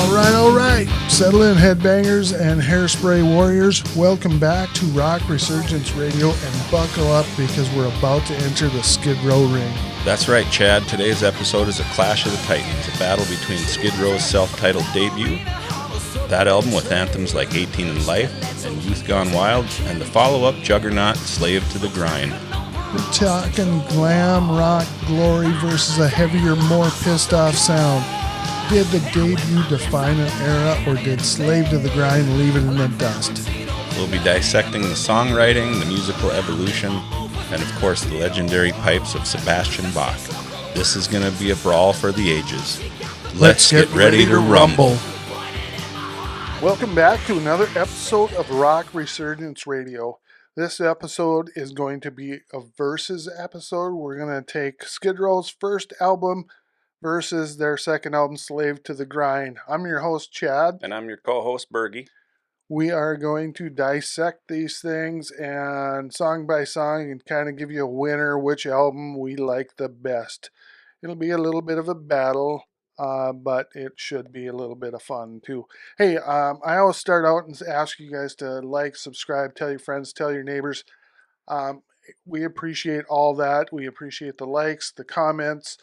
All right. Settle in, headbangers and hairspray warriors. Welcome back to Rock Resurgence Radio, and buckle up because we're about to enter the Skid Row ring. That's right, Chad. Today's episode is a Clash of the Titans, a battle between Skid Row's self-titled debut, that album with anthems like 18 in Life and Youth Gone Wild, and the follow-up juggernaut, Slave to the Grind. We're talking glam rock glory versus a heavier, more pissed-off sound. Did the debut define an era, or did Slave to the Grind leave it in the dust? We'll be dissecting the songwriting, the musical evolution, and of course the legendary pipes of Sebastian Bach. This is going to be a brawl for the ages. Let's get ready to rumble. Welcome back to another episode of Rock Resurgence Radio. This episode is going to be a versus episode. We're going to take Skid Row's first album versus their second album, Slave to the Grind. I'm your host, Chad. And I'm your co-host, Bergie. We are going to dissect these things and song by song and kind of give you a winner, which album we like the best. It'll be a little bit of a battle, but it should be a little bit of fun too. Hey, I always start out and ask you guys to like, subscribe, tell your friends, tell your neighbors. We appreciate all that. We appreciate the likes, the comments,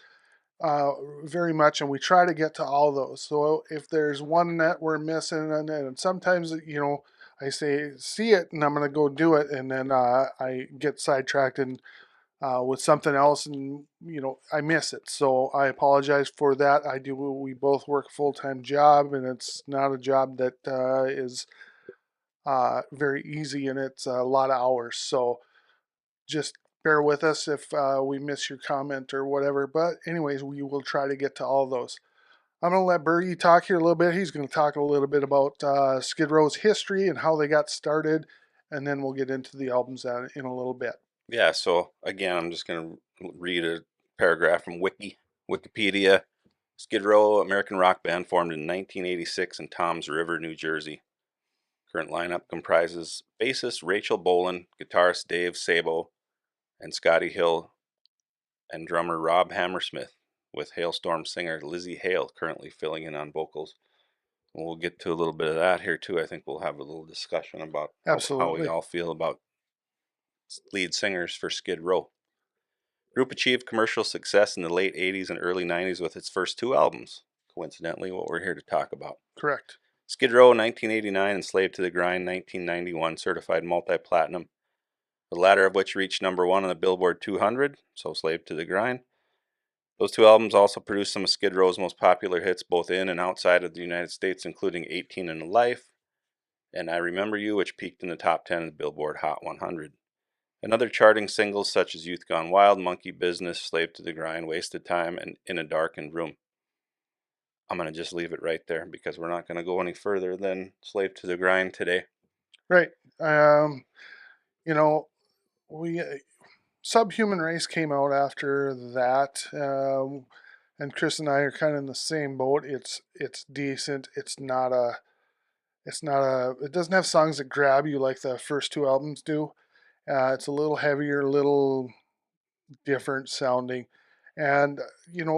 very much, and we try to get to all those. So if there's one that we're missing, and sometimes, I say see it and I'm gonna go do it, and then I get sidetracked and with something else, and I miss it. So I apologize for that. We both work a full-time job, and it's not a job that is very easy, and it's a lot of hours. So just bear with us if we miss your comment or whatever. But anyways, we will try to get to all those. I'm going to let Bergie talk here a little bit. He's going to talk a little bit about Skid Row's history and how they got started. And then we'll get into the albums in a little bit. Yeah, so again, I'm just going to read a paragraph from Wikipedia. Skid Row, American rock band formed in 1986 in Toms River, New Jersey. Current lineup comprises bassist Rachel Bolan, guitarist Dave Sabo, and Scotty Hill, and drummer Rob Hammersmith, with Hailstorm singer Lizzie Hale currently filling in on vocals. And we'll get to a little bit of that here too. I think we'll have a little discussion about how we all feel about lead singers for Skid Row. Group achieved commercial success in the late 80s and early 90s with its first two albums. Coincidentally, what we're here to talk about. Correct. Skid Row 1989 and Slave to the Grind 1991 certified multi-platinum, the latter of which reached number 1 on the Billboard 200, so Slave to the Grind. Those two albums also produced some of Skid Row's most popular hits both in and outside of the United States, including 18 in Life and I Remember You, which peaked in the top 10 of the Billboard Hot 100. And other charting singles such as Youth Gone Wild, Monkey Business, Slave to the Grind, Wasted Time, and In a Darkened Room. I'm going to just leave it right there because we're not going to go any further than Slave to the Grind today. Right. We Subhuman Race came out after that, and Chris and I are kind of in the same boat. It's decent. It doesn't have songs that grab you like the first two albums do. It's a little heavier, a little different sounding, and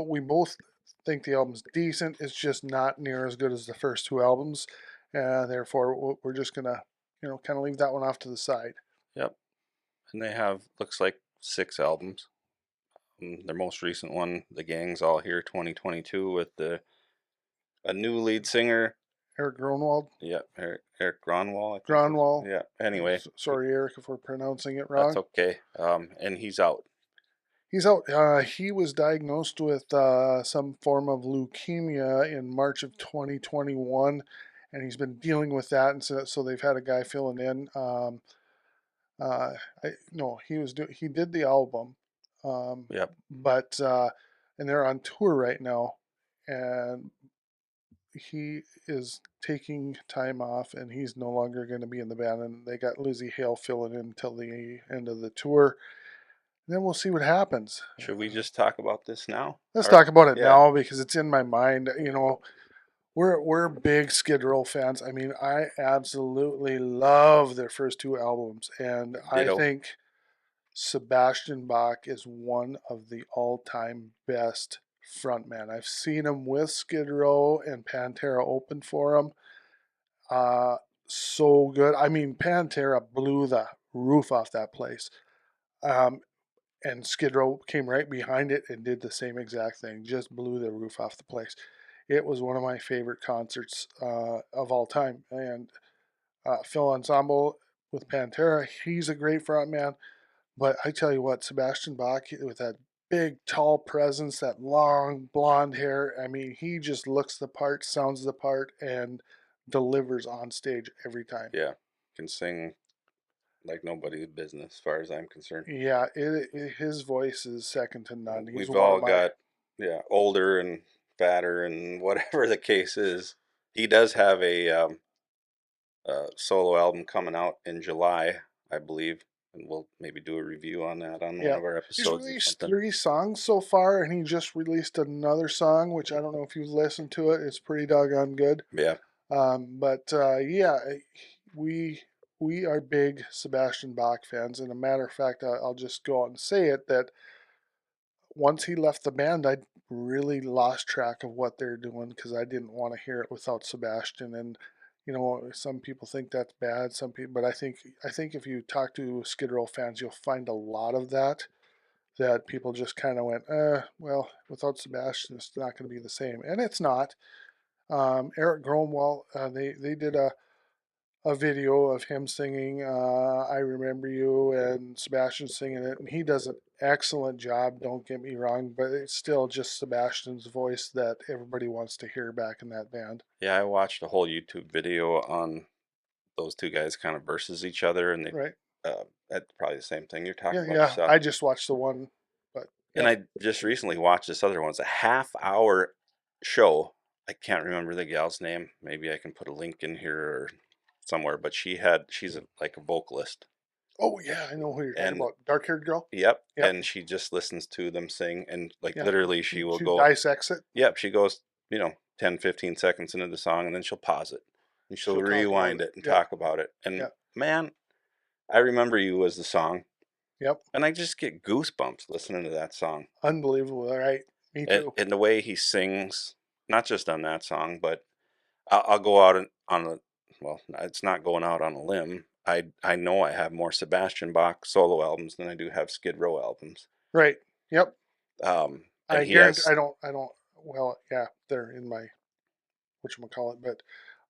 we both think the album's decent. It's just not near as good as the first two albums, therefore we're just gonna kind of leave that one off to the side. Yep. And they have, looks like, 6 albums. Their most recent one, The Gang's All Here 2022, with a new lead singer, Eric Gronwald. Yeah, Eric Gronwald. Gronwald. Yeah. Anyway, sorry, Eric, if we're pronouncing it wrong. That's okay. And he's out. He's out. He was diagnosed with some form of leukemia in March of 2021, and he's been dealing with that. And so they've had a guy filling in. He did the album. Yep. But and they're on tour right now, and he is taking time off, and he's no longer going to be in the band. And they got Lizzie Hale filling in until the end of the tour. And then we'll see what happens. Should we just talk about this now? Let's talk about it now because it's in my mind. We're big Skid Row fans. I mean, I absolutely love their first two albums, and Ditto. I think Sebastian Bach is one of the all-time best frontman. I've seen him with Skid Row and Pantera open for him. Uh, so good. I mean, Pantera blew the roof off that place. Um, and Skid Row came right behind it and did the same exact thing, just blew the roof off the place. It was one of my favorite concerts of all time. And Phil Ensemble with Pantera, he's a great frontman. But I tell you what, Sebastian Bach with that big, tall presence, that long blonde hair, I mean, he just looks the part, sounds the part, and delivers on stage every time. Yeah, can sing like nobody's business, as far as I'm concerned. Yeah, his voice is second to none. He's We've one of all my, got, yeah, older and fatter and whatever the case is. He does have a solo album coming out in July, I believe, and we'll maybe do a review on that on one yeah. of our He's episodes or released something. 3 songs so far, and he just released another song, which I don't know if you've listened to it. It's pretty doggone good. Yeah, Yeah, we we are big Sebastian Bach fans, and a matter of fact, I'll just go out and say it that once he left the band, I really lost track of what they're doing because I didn't want to hear it without Sebastian. And some people think that's bad, some people, but I think if you talk to Skid Row fans, you'll find a lot of that people just kind of went, well, without Sebastian, it's not going to be the same, and it's not. Eric Gromwell, they did a video of him singing "I Remember You" and Sebastian singing it, and he does an excellent job. Don't get me wrong, but it's still just Sebastian's voice that everybody wants to hear back in that band, yeah. I watched a whole YouTube video on those two guys kind of versus each other, and they right? that's probably the same thing you're Yeah, talking about yeah. yourself. I just watched the one, but And yep. I just recently watched this other one. It's a half-hour show. I can't remember the gal's name. Maybe I can put a link in here or somewhere. But she's like a vocalist, Oh yeah, I know who you're talking and about. Dark-haired girl. yep, Yep. and she just listens to them sing, and like Yeah. literally She she will she go, dissects it. yep, she goes, 10, 15 seconds into the song, and then she'll pause it, and she'll She'll talk about rewind it. it and Yep. talk about it. And Yep. man, I Remember You was the song, Yep. and I just get goosebumps listening to that song. Unbelievable. All right. Me And, too. and the way he sings, not just on that song, but I'll go out on a, well, it's not going out on a limb. I know I have more Sebastian Bach solo albums than I do have Skid Row albums. Right. Yep. And I he guarantee has, I don't well, yeah, they're in my whatchamacallit, but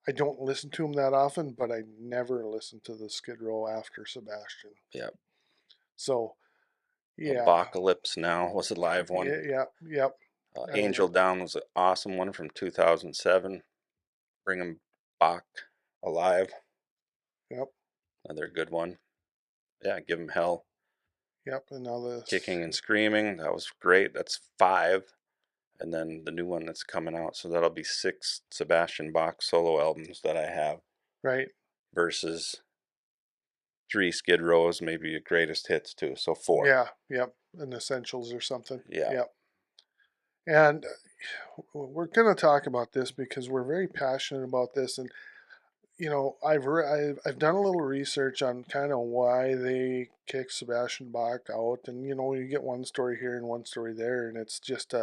I don't listen to them that often, but I never listen to the Skid Row after Sebastian. yeah, So yeah. Apocalypse Now was a live one. Yeah, yeah, yep. I Angel remember. Down was an awesome one from 2007. Bringing Bach alive, Yep, another good one. Yeah, Give 'em Hell. yep. And now this Kicking and Screaming, that was great. That's 5. And then the new one that's coming out. So that'll be 6 Sebastian Bach solo albums that I have right. versus 3 Skid Rows, maybe a greatest hits too. So 4. Yeah, yep. An essentials or something. Yeah, Yep. And we're going to talk about this because we're very passionate about this. And I've done a little research on kind of why they kicked Sebastian Bach out, and you get one story here and one story there, and it's just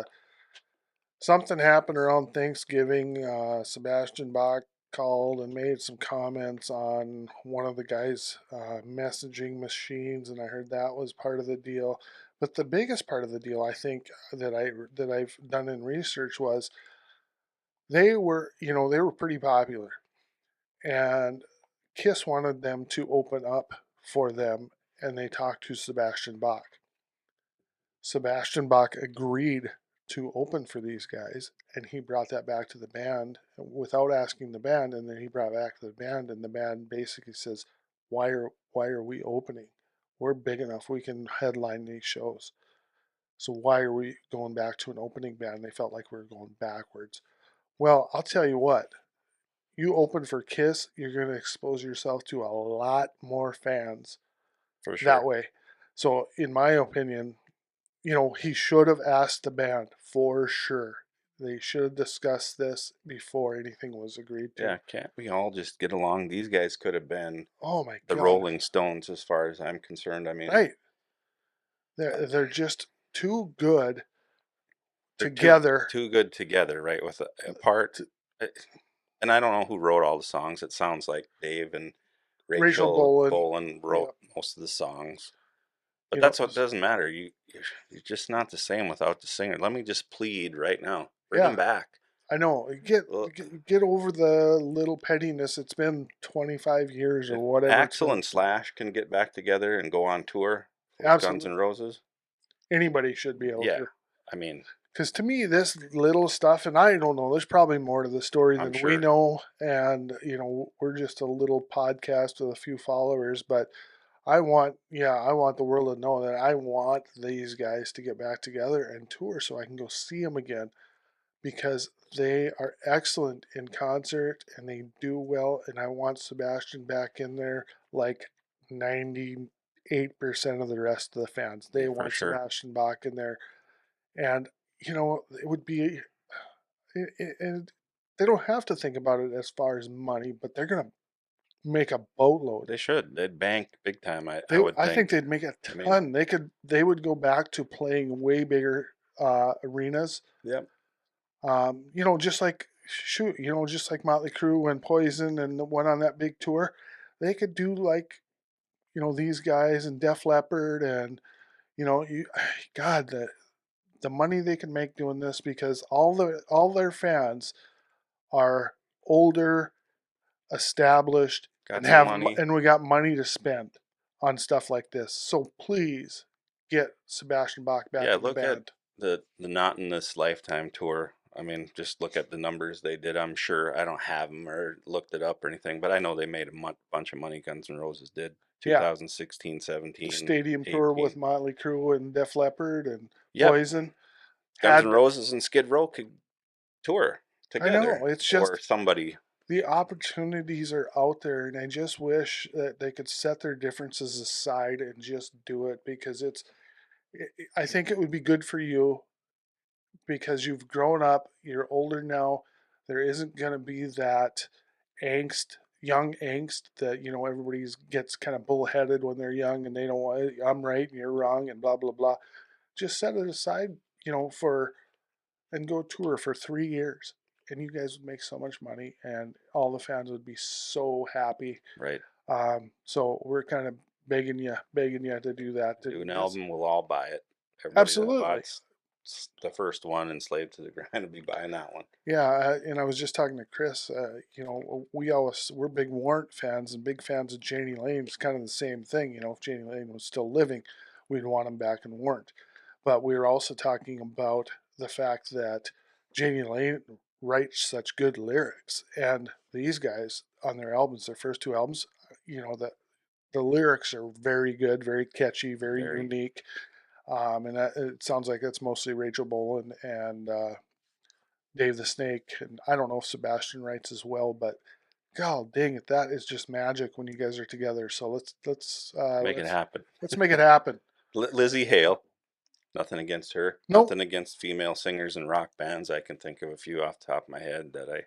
something happened around Thanksgiving. Sebastian Bach called and made some comments on one of the guys' messaging machines, and I heard that was part of the deal. But the biggest part of the deal, I think, that I've done in research was they were pretty popular, and Kiss wanted them to open up for them, and they talked to Sebastian Bach. Sebastian Bach agreed to open for these guys, and he brought that back to the band without asking the band, and then he brought back to the band, and the band basically says, "Why are we opening? We're big enough. We can headline these shows. So why are we going back to an opening band?" They felt like we were going backwards. Well, I'll tell you what. You open for Kiss, you're going to expose yourself to a lot more fans for that sure. way. So, in my opinion, he should have asked the band for sure. They should have discussed this before anything was agreed to. Yeah, can't we all just get along? These guys could have been Oh my the God. Rolling Stones as far as I'm concerned. I mean, Right. They're just too good they're too together. too good together, right? With a part, uh, and I don't know who wrote all the songs. It sounds like Dave and Rachel Rachel Bolan, Bolan yeah, wrote most of the songs. But you know, that's what doesn't matter. You're just not the same without the singer. Let me just plead right now. Bring yeah, him back. I know. Well, Get over the little pettiness. It's been 25 years or if whatever it's Axel been. and Slash can get back together and go on tour with Guns N' Absolutely, Roses, anybody should be able yeah. to. I mean, Because to me, this little stuff, and I don't know, there's probably more to the story I'm than we sure know. And, we're just a little podcast with a few followers. But I want the world to know that I want these guys to get back together and tour so I can go see them again because they are excellent in concert and they do well. And I want Sebastian back in there like 98% of the rest of the fans. They yeah, for want sure. Sebastian Bach in there. And, it would be, and they don't have to think about it as far as money, but they're going to make a boatload. They should. They'd bank big time. I would I think think. they'd make a I mean, ton. They would go back to playing way bigger arenas. yep. Just like just like Motley Crue and Poison and went on that big tour. They could do like these guys and Def Leppard and you, God, the money they can make doing this because all their fans are older, established, Got some money. and we got money to spend on stuff like this. So please get Sebastian Bach back Yeah, in the look at band. the Not in This Lifetime tour. I mean, just look at the numbers they did. I'm sure I don't have them or looked it up or anything, but I know they made a bunch of money. Guns N' Roses did Yeah, 2016, the 17, stadium tour with 18. Motley Crue and Def Leppard and Yep, Poison Guns N' had. Roses and Skid Row could tour I know together, it's or just somebody. the opportunities are out there, and I just wish that they could set their differences aside and just do it because I think it would be good for you because you've grown up, you're older now. There isn't going to be that angst, young angst that everybody gets kind of bullheaded when they're young and they don't want. I'm right and you're wrong and blah blah blah. Just set it aside, for and go tour for 3 years, and you guys would make so much money, and all the fans would be so happy. Right. So we're kind of begging you to do that. Do an It's, album, we'll all buy it. Everybody that absolutely. bought the first one, Enslaved to the Grind, will be buying that one. Yeah, and I was just talking to Chris. We're big Warrant fans and big fans of Janie Lane. It's kind of the same thing. If Janie Lane was still living, we'd want him back in Warrant. But we were also talking about the fact that Janie Lane writes such good lyrics, and these guys on their albums, their first two albums, the lyrics are very good, very catchy, very Very. unique. And it sounds like that's mostly Rachel Bolan and Dave the Snake, and I don't know if Sebastian writes as well, but God dang it, that is just magic when you guys are together. So Make it happen. let's make it happen. Lizzie Hale. Nothing against her. Nope, Nothing against female singers in rock bands. I can think of a few off the top of my head that I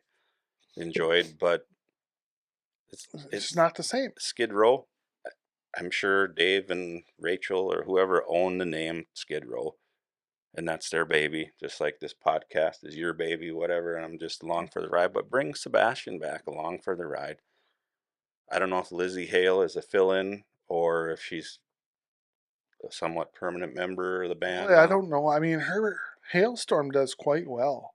enjoyed, but it's it's not the same. Skid Row. I'm sure Dave and Rachel or whoever own the name Skid Row, and that's their baby. Just like this podcast is your baby, whatever. And I'm just along for the ride. But bring Sebastian back along for the ride. I don't know if Lizzie Hale is a fill-in or if she's a somewhat permanent member of the band Boy, I now. don't know. I mean, her Hailstorm does quite well.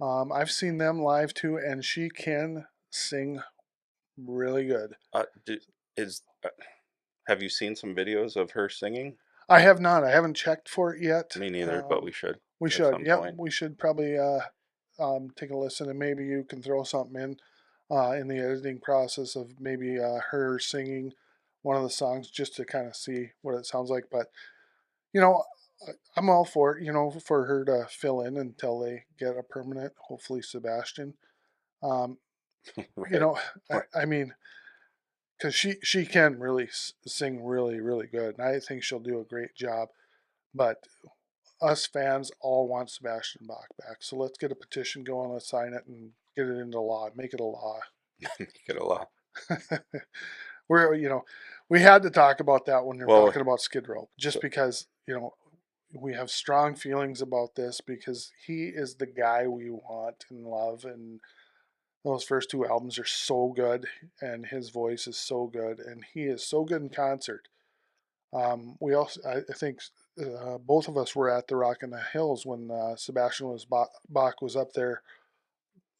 I've seen them live too, and she can sing really good. Do, is Have you seen some videos of her singing? I have not. I haven't checked for it yet. Me neither, but we should We at should. some Yep, point. we should probably take a listen, and maybe you can throw something in the editing process of maybe her singing one of the songs just to kind of see what it sounds like. But you know, I'm all for it. For her to fill in until they get a permanent, hopefully Sebastian. Um, you Right. know, I mean, because she can really sing really really good, and I think she'll do a great job. But us fans all want Sebastian Bach back. So let's get a petition going, let's sign it and get it into law, make it a law. Make it a lot. We're, we had to talk about that when you're Well, talking about Skid Row, just so because, we have strong feelings about this because he is the guy we want and love, and those first two albums are so good, and his voice is so good, and he is so good in concert. We also, I think, both of us were at the Rock in the Hills when Sebastian Bach was up there.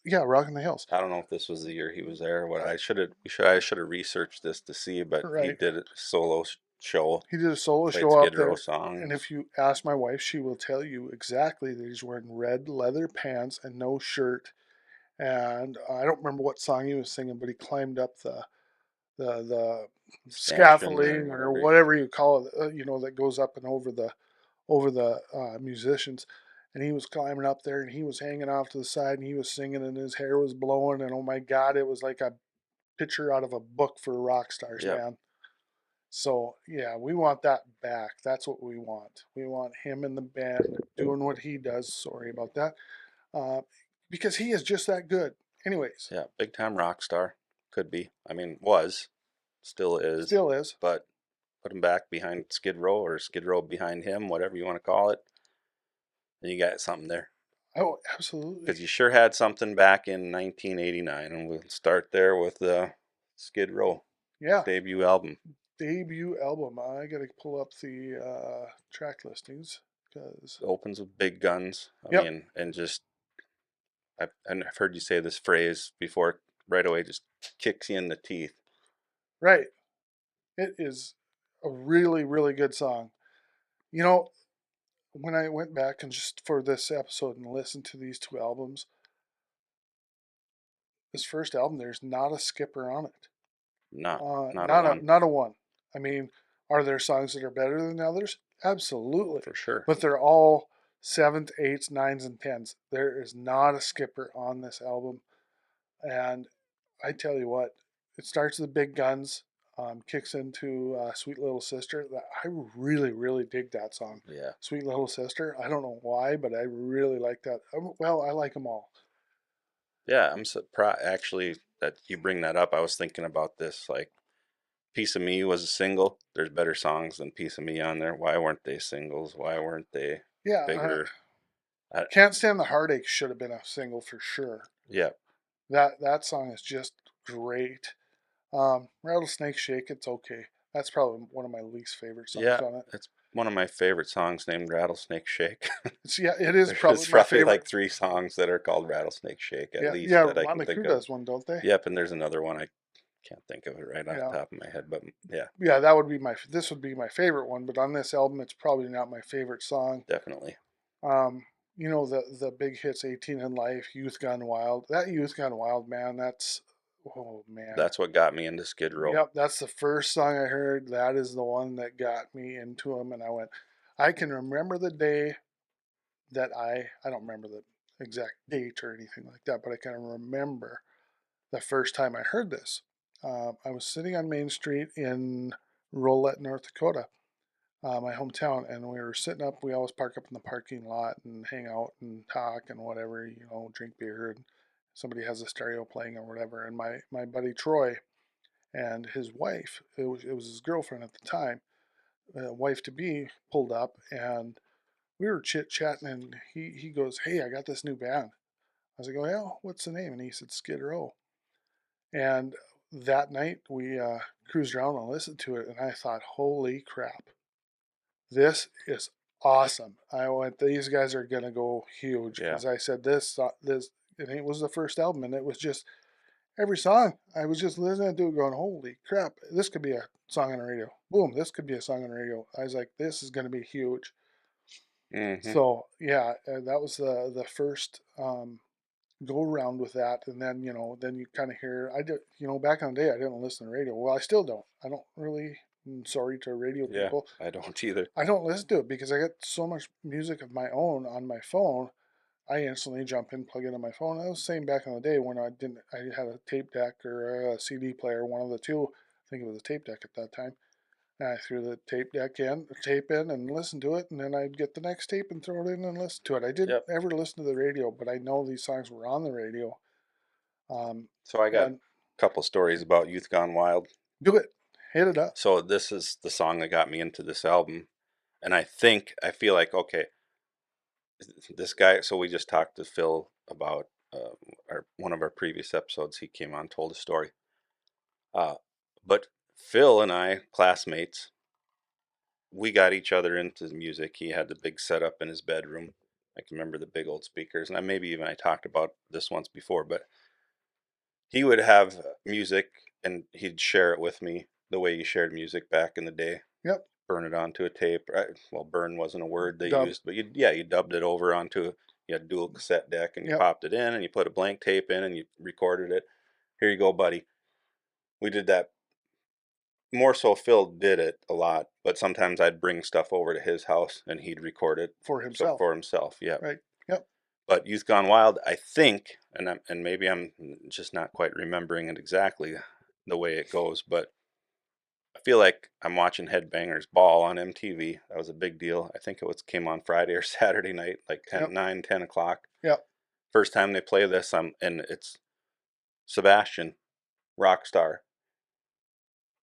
Yeah, Rock in the Hills. I don't know if this was the year he was there. What Uh, I should have researched this to see, but he right. did a solo show, He did a solo played show up Skid Row there, and songs. if you ask my wife, she will tell you exactly that he's wearing red leather pants and no shirt. And I don't remember what song he was singing, but he climbed up the Stanchion or scaffolding or whatever. whatever you call it, that goes up and over the musicians. And he was climbing up there, and he was hanging off to the side, and he was singing, and his hair was blowing, and oh my God, it was like a picture out of a book for rock stars, Yep. man. So yeah, we want that back. That's what we want. We want him in the band doing what he does. Sorry about that, uh, because he is just that good. Anyways, Yeah, big time rock star. Could be. I mean, was, still is. still is. But put him back behind Skid Row or Skid Row behind him, whatever you want to call it, and you got something there. Oh, absolutely. Because you sure had something back in 1989, and we'll start there with the Skid Row Yeah, debut album. debut album. I gotta pull up the track listings because. It opens with big guns. I Yep. mean, and just I've heard you say this phrase before. Right away, just kicks you in the teeth. Right. It is a really, really good song. You know, when I went back and just for this episode and listened to these two albums, this first album, there's not a skipper on it. Not not a Not one, a not a one. I mean, are there songs that are better than others? Absolutely, for sure. but they're all seventh, eights, nines, and tens. There is not a skipper on this album, and I tell you what, it starts with the big guns, kicks into "Sweet Little Sister." I really, really dig that song, Yeah. "Sweet Little Sister." I don't know why, but I really like that. Well, I like them all. Yeah, I'm surprised actually that you bring that up. I was thinking about this. Like, Piece of Me was a single. There's better songs than Piece of Me on there. Why weren't they singles? Why weren't they Yeah, bigger? I, "Can't Stand the Heartache" should have been a single for sure. yeah, That song is just great. Rattlesnake Shake, it's okay. That's probably one of my least favorite songs yeah. on it. It's one of my favorite songs named Rattlesnake Shake. It is probably There's my roughly favorite. like three songs that are called Rattlesnake Shake, at Yeah, least, yeah. that I can Motley think Crue of. does one, don't they? Yep, and there's another one. I can't think of it right off Yeah, the top of my head, but yeah, yeah. That would be my. This would be my favorite one, but on this album, it's probably not my favorite song. definitely. The big hits, 18 in Life, Youth Gone Wild. That Youth Gone Wild, man. That's oh man. That's what got me into Skid Row. Yep, that's the first song I heard. That is the one that got me into them, and I went. I can remember the day that I don't remember the exact date or anything like that, but I can remember the first time I heard this. I was sitting on Main Street in Rolette, North Dakota, my hometown, and we were sitting up. We always park up in the parking lot and hang out and talk and whatever, drink beer, and somebody has a stereo playing or whatever. And my buddy Troy and his wife, it was his girlfriend at the time, wife to be, pulled up, and we were chit chatting, and he goes, "Hey, I got this new band." I was like, "Oh yeah, what's the name?" And he said, "Skid Row." And that night we cruised around and listened to it, and I thought, "Holy crap, this is awesome!" I went, "These guys are gonna go huge," Yeah. because I said this, and it was the first album, and it was just every song I was just listening to it, going, "Holy crap, this could be a song on the radio." Boom, this could be a song on the radio. I was like, "This is gonna be huge." Hmm. So yeah, that was the first go around with that, and then you kind of hear. I did, back in the day, I didn't listen to radio. Well, I still don't. I don't really. Sorry to radio Yeah, people. I don't either. I don't listen to it because I got so much music of my own on my phone. I instantly jump in, plug it in my phone. I was saying back in the day when I didn't. I had a tape deck or a CD player, one of the two. I think it was a tape deck at that time. And I threw the tape in and listened to it, and then I'd get the next tape and throw it in and listen to it. I didn't Yep. ever listen to the radio, but I know these songs were on the radio. Um, So I got a and couple stories about Youth Gone Wild. do it, hit it up. So this is the song that got me into this album, And I feel like, okay, this guy, so we just talked to Phil about one of our previous episodes. He came on, told a story. But Phil and I, classmates, we got each other into music. He had the big setup in his bedroom. I can remember the big old speakers, and I talked about this once before, but he would have music and he'd share it with me the way you shared music back in the day. Yep. Burn it onto a tape. Well, burn wasn't a word they Dub. used, but you dubbed it over onto, you had a dual cassette deck and you Yep. popped it in and you put a blank tape in and you recorded it. Here you go, buddy. We did that. More so Phil did it a lot, but sometimes I'd bring stuff over to his house and he'd record it For himself. for himself. Yeah. Right. Yep. But Youth Gone Wild, I think, and maybe I'm just not quite remembering it exactly the way it goes, but I feel like I'm watching Headbangers Ball on MTV. That was a big deal. I think came on Friday or Saturday night, like 10, Yep. 9, 10 o'clock. Yep. First time they play this, and it's Sebastian, rock star.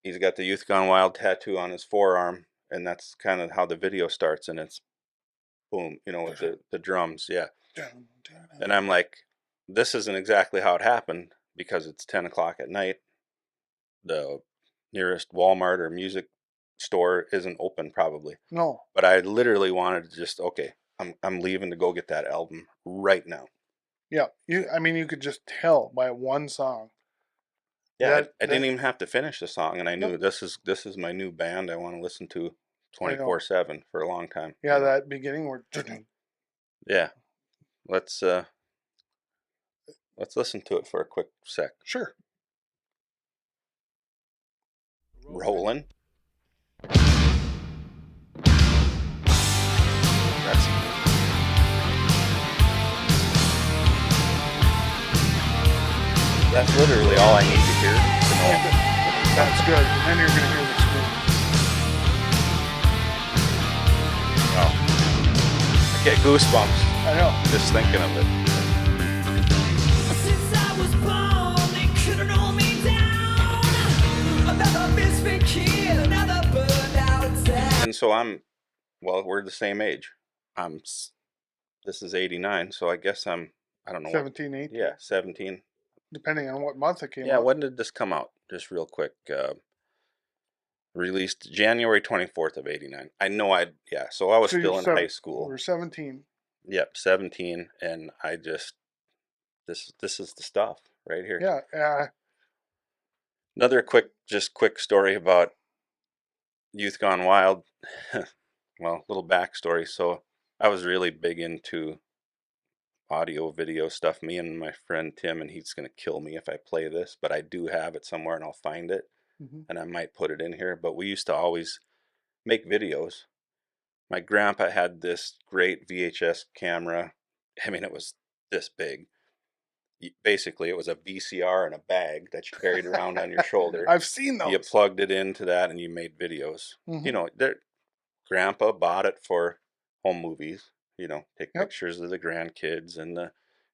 He's got the Youth Gone Wild tattoo on his forearm, and that's kind of how the video starts, and it's boom, with the drums, yeah. And I'm like, this isn't exactly how it happened because it's 10 o'clock at night. The nearest Walmart or music store isn't open probably. No. But I literally wanted to just, okay, I'm leaving to go get that album right now. Yeah. You could just tell by one song. Yeah, I didn't even have to finish the song, and I knew Nope. this is my new band I want to listen to 24/7 for a long time. Yeah, that beginning where. Yeah. Let's listen to it for a quick sec. Sure. Rolling. That's literally all I need to hear to know. That's good. And then you're going to hear the scream. Wow. I get goosebumps. I know. Just thinking of it. Since I was born, they couldn't hold me down. Another misfit kid, another burned out town. And so we're the same age. This is 89, so I guess I don't know. 17, 18. Yeah, 17. Depending on what month it came out. Yeah, when did this come out? Just real quick. Released January 24th of 89. So I was still in high school. We were 17. Yep, 17, and I just, this is the stuff right here. Yeah. Another quick story about Youth Gone Wild. Well, little backstory. So I was really big into audio video stuff. Me and my friend Tim, and he's gonna kill me if I play this, but I do have it somewhere and I'll find it, and I might put it in here. But we used to always make videos. My grandpa had this great VHS camera. I mean, it was this big. Basically, it was a VCR in a bag that you carried around on your shoulder. I've seen those. You plugged it into that and you made videos. Grandpa bought it for home movies. Take pictures of the grandkids and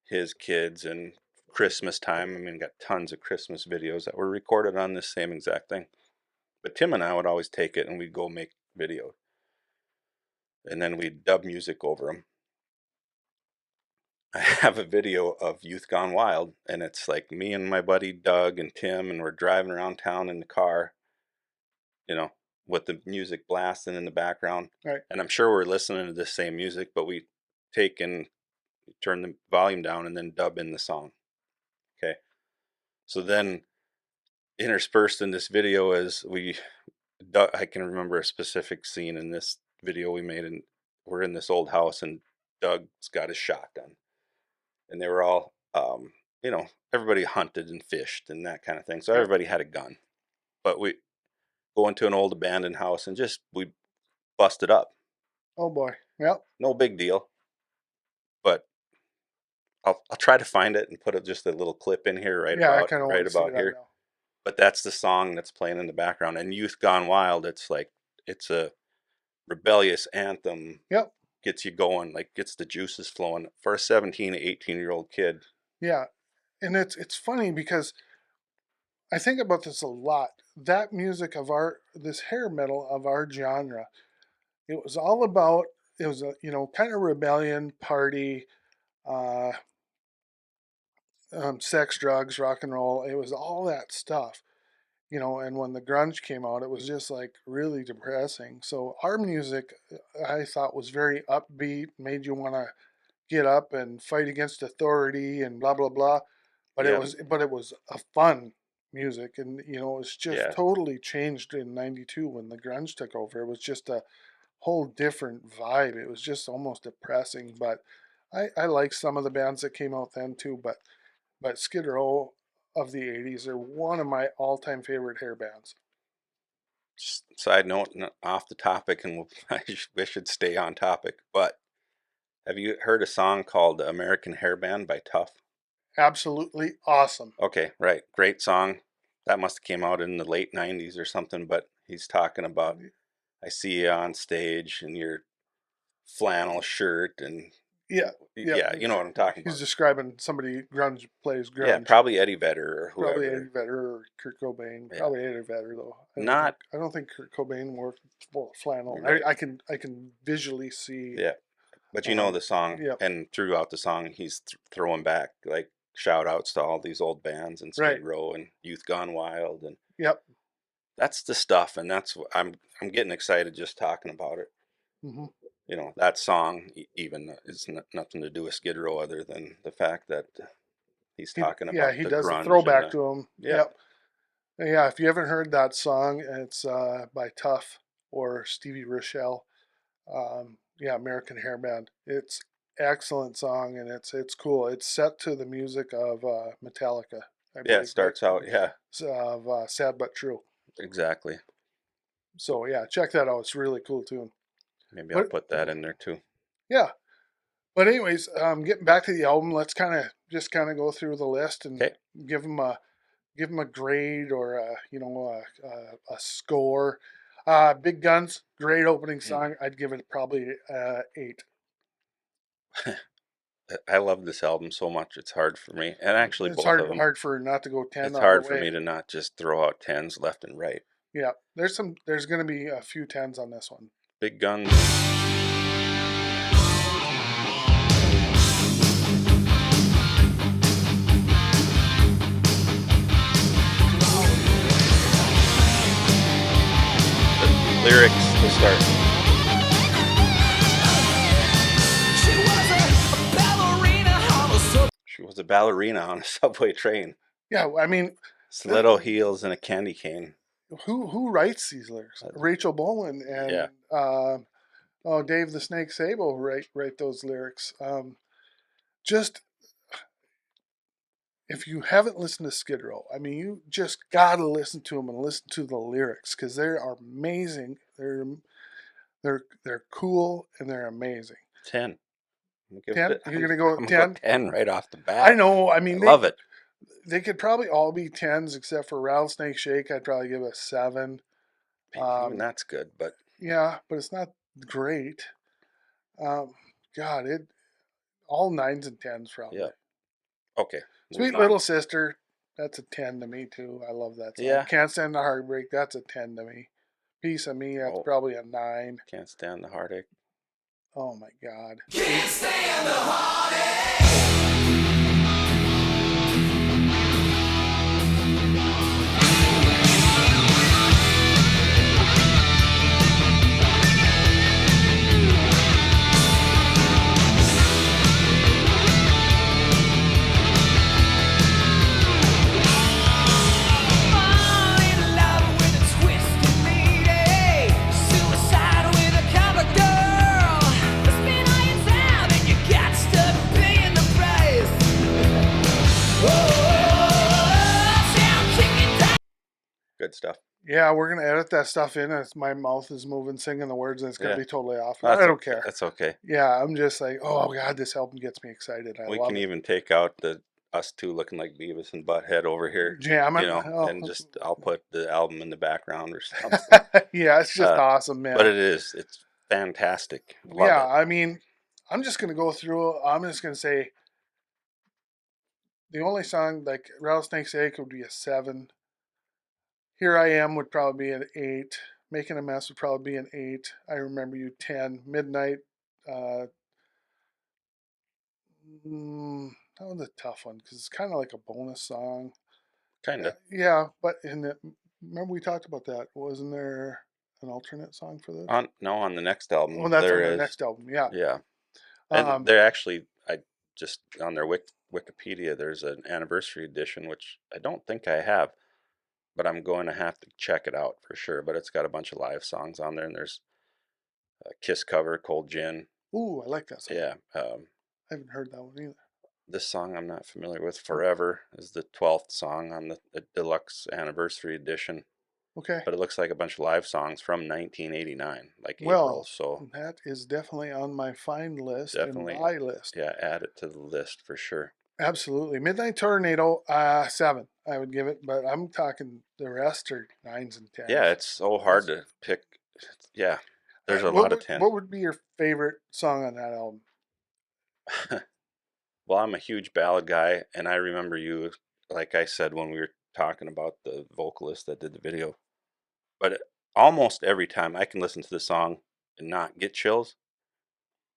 his kids and Christmas time. I mean, got tons of Christmas videos that were recorded on this same exact thing. But Tim and I would always take it and we'd go make videos. And then we'd dub music over them. I have a video of Youth Gone Wild, and it's like me and my buddy Doug and Tim, and we're driving around town in the car, with the music blasting in the background. Right. And I'm sure we're listening to the same music, but we take and turn the volume down and then dub in the song. Okay. So then interspersed in this video is I can remember a specific scene in this video we made, and we're in this old house and Doug's got his shotgun. And they were all, everybody hunted and fished and that kind of thing. So everybody had a gun. But we go into an old abandoned house and we busted up. Oh boy. Yep. No big deal. But I'll try to find it and put just a little clip in here right about here. Now. But that's the song that's playing in the background. And Youth Gone Wild, it's a rebellious anthem. Yep. Gets you going, like gets the juices flowing for a 17, 18-year-old kid. Yeah. And it's funny because I think about this a lot. That music of this hair metal of our genre It was all about, it was a, you know, kind of rebellion, party, uh, sex, drugs, rock and roll. It was all that stuff, you know. And when the grunge came out, it was just like really depressing. So our music, I thought, was very upbeat, made you want to get up and fight against authority and blah blah blah. Yep. But it was a fun music, and you know, it's just Yeah. totally changed in '92 when the grunge took over. It was just a whole different vibe. It was just almost depressing, but I like some of the bands that came out then too. But Skid Row of the '80s are one of my all-time favorite hair bands. Just side note, off the topic, and we should stay on topic. But have you heard a song called "American Hairband" by Tough? Absolutely awesome. Okay, right, great song. That must have came out in the late '90s or something. But he's talking about, I see you on stage in your flannel shirt, and Yeah, yeah. yeah, you know what I'm talking He's about. describing somebody grunge plays Yeah, grunge. probably Eddie Vedder or Probably whoever. Eddie Vedder or Kurt Cobain. Yeah, Probably Eddie Vedder though. not I don't think Kurt Cobain wore flannel. right. I can visually see. Yeah, but you know the song, Yep. and throughout the song, he's throwing back like shout outs to all these old bands and Right. Skid Row and Youth Gone Wild, and Yep. that's the stuff, and that's what I'm getting excited just talking about it. Hmm. You know, that song even is nothing to do with Skid Row other than the fact that he's talking Yeah, about he the does a grunge and throwback the to him. yeah. Yep. Yeah, if you haven't heard that song, it's by Tough or Stevie Rochelle. Yeah, American Hairband. It's excellent song, and it's cool. It's set to the music of Metallica, I Yeah, it believe, right? starts out, yeah, Of Sad But True. exactly. So yeah, check that out. It's a really cool tune. Maybe I'll But put that in there too. yeah, but anyways, getting back to the album, let's kind of go through the list and Okay. give them a grade or you know a score. Big Guns, great opening song. I'd give it probably 8. I love this album so much. It's hard for me, and actually It's both of them. hard for not to go 10 It's on the hard for way. me to not just throw out tens left and right. Yeah, there's going to be a few 10s on this one. Big Guns. The lyrics to start. She was a ballerina on a subway train. Yeah, I mean, Stiletto heels and a candy cane. who writes these lyrics? Rachel Bowen and Yeah. Dave the Snake Sable write those lyrics. Just if you haven't listened to Skid Row, I mean, you just gotta listen to them and listen to the lyrics because they are amazing. They're cool and they're amazing. 10. 10? You're gonna go I'm 10? 10 right off the bat. I know. I mean, love it. They could probably all be 10s except for Rattlesnake Shake. I'd probably give a 7. Even that's good, but Yeah, but it's not great. God, it all 9s and 10s probably. yeah. Okay. Sweet Little Sister, that's a 10 to me too. I love that song. Yeah. Can't Stand the Heartbreak, that's a 10 to me. Piece of Me, that's probably a 9. Can't Stand the Heartache. Oh my God. Can't stand the heartache. Fall in love with a twisted lady, suicide with a cover girl. Spin on your tab and you got stuck paying the price. Sound kicking down. Good stuff. Yeah, we're gonna edit that stuff in as my mouth is moving, singing the words, and it's gonna Yeah. be totally off. That's I don't okay. care. That's okay. Yeah, I'm just like, oh God, this album gets me excited. I We love can it. even take out the us two looking like Beavis and Butthead over here, Jamming. you know, Oh. and just I'll put the album in the background or something. Yeah, it's just awesome, man. But it's fantastic. Love Yeah, it. I mean, I'm just gonna go through. I'm just gonna say the only song like Rattlesnake's Egg would be a 7. Here I Am would probably be an 8. Making a Mess would probably be an 8. I Remember You 10. Midnight. Uh, that was a tough one because it's kind of like a bonus song. Kinda. Yeah, but remember we talked about that. Wasn't there an alternate song for this? On the next Oh, album that's on there the is. next album. Yeah. Yeah. And Um, they're actually, I just on their Wikipedia, there's an anniversary edition, which I don't think I have, but I'm going to have to check it out for sure. But it's got a bunch of live songs on there, and there's a Kiss cover, Cold Gin. ooh, I like that song. Yeah. I haven't heard that one either. This song I'm not familiar with. Forever is the 12th song on the deluxe anniversary edition, Okay. but it looks like a bunch of live songs from 1989, like April. Well, So that is definitely on my find list and definitely, buy list. yeah, add it to the list for sure. Absolutely. Midnight Tornado, 7, I would give it, but I'm talking the rest are 9s and 10s. Yeah, it's so hard to pick. Yeah, there's a What lot of would, 10. what would be your favorite song on that album? Well, I'm a huge ballad guy, and I remember you, like I said when we were talking about the vocalist that did the video. But almost every time I can listen to the song and not get chills.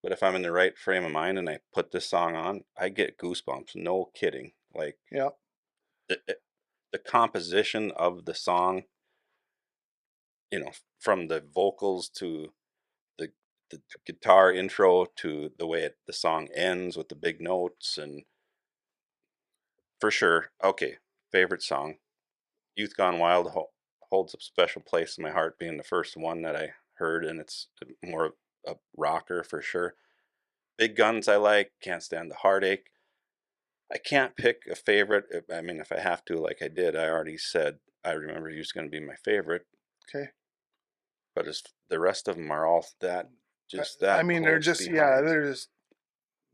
But if I'm in the right frame of mind and I put this song on, I get goosebumps. No kidding. Like Yeah. the composition of the song, from the vocals to the the guitar intro to the way the song ends with the big notes, and for sure, okay, favorite song, Youth Gone Wild holds a special place in my heart, being the first one that I heard, and it's more of a rocker for sure. Big Guns I like, Can't Stand the Heartache. I can't pick a favorite. I mean, if I have to, like I did, I already said I Remember You's going to be my favorite, Okay. but as the rest of them are all just I that mean, they're close just, yeah, behind. they're just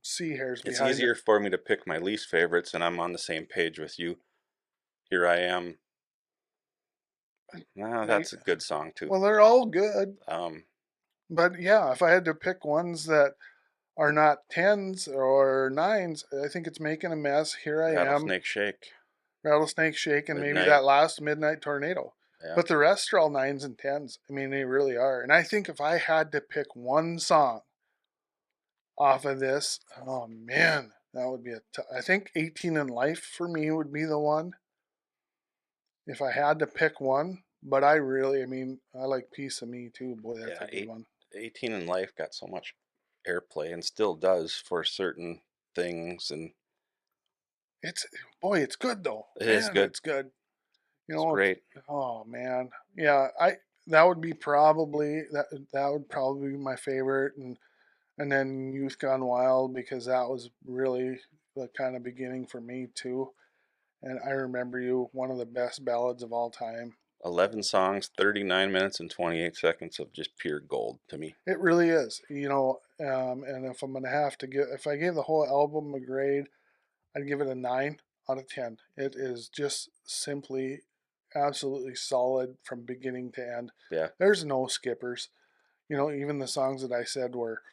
sea hairs It's behind easier it. for me to pick my least favorites, and I'm on the same page with you. Here I Am. Nah, that's a good song too. Well, they're all good. Um, But yeah, if I had to pick ones that are not 10s or 9s, I think it's Making a Mess, Here I Am, Rattlesnake Shake, Rattlesnake Shake, and maybe Midnight. that last Midnight Tornado. Yeah, But the rest are all 9s and 10s. I mean, they really are. And I think if I had to pick one song off of this, oh man, that would be I think 18 in Life for me would be the one. If I had to pick one, but I mean, I like Piece of Me too. Boy, that's yeah. a good one. 18 in Life got so much airplay and still does for certain things, and It's boy, it's good though. it is Man, good. it's good. You It's know, great. oh man, yeah. I that would be probably that would probably be my favorite, and then Youth Gone Wild because that was really the kind of beginning for me too. And I Remember You, one of the best ballads of all time. 11 songs, 39 minutes and 28 seconds of just pure gold to me. It really is, and if I'm gonna have to if I gave the whole album a grade, I'd give it a 9 out of 10. It is just simply absolutely solid from beginning to end. Yeah. There's no skippers. Even the songs that I said were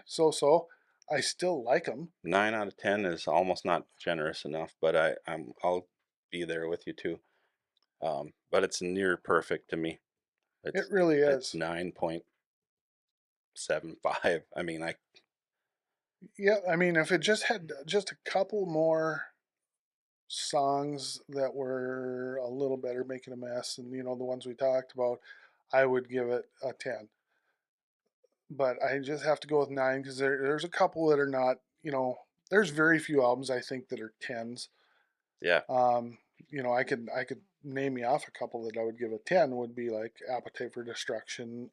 so, I still like them. 9 out of 10 is almost not generous enough, but I'll be there with you too. But it's near perfect to me. It It's really it's is. 9.75. I mean, Yeah, I mean, if it just had just a couple more songs that were a little better, Making a Mess, and the ones we talked about, I would give it a 10. But I just have to go with 9 because there's a couple that are not. There's very few albums I think that are 10s. yeah, I could name you off a couple that I would give a 10 would be like Appetite for Destruction,